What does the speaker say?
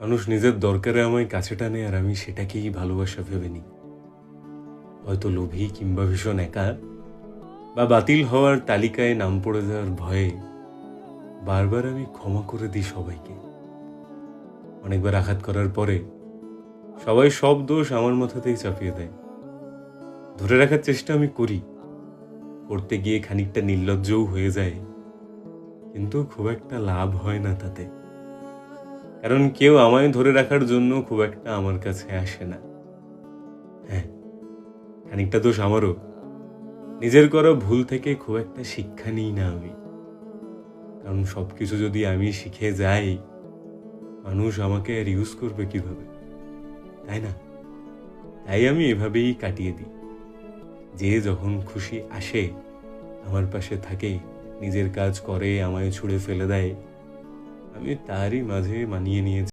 মানুষ নিজের দরকারে আমায় কাছে টানে আর আমি সেটাকেই ভালোবাসা ভেবে নিই। হয়তো লোভী কিংবা ভীষণ একা বা বাতিল হওয়ার তালিকায় নাম পড়ে যাওয়ার ভয়ে বারবার আমি ক্ষমা করে দিই সবাইকে। অনেকবার আঘাত করার পরে সবাই সব দোষ আমার মাথাতেই চাপিয়ে দেয়। ধরে রাখার চেষ্টা আমি করি, করতে গিয়ে খানিকটা নির্লজ্জও হয়ে যায়, কিন্তু খুব একটা লাভ হয় না তাতে। কারণ কেউ আমায় ধরে রাখার জন্য খুব একটা আমার কাছে আসে না। হ্যাঁ, খানিকটা দোষ আমারও। নিজের করা ভুল থেকে খুব একটা শিক্ষা নিই না আমি। কারণ সবকিছু যদি আমি শিখে যাই, মানুষ আমাকে আর ইউজ করবে কিভাবে, তাই না? তাই আমি এভাবেই কাটিয়ে দিই। যে যখন খুশি আসে আমার পাশে থাকে, নিজের কাজ করে, আমায় ছুঁড়ে ফেলে দেয়, আমি তারই মাঝে মানিয়ে নিয়েছি।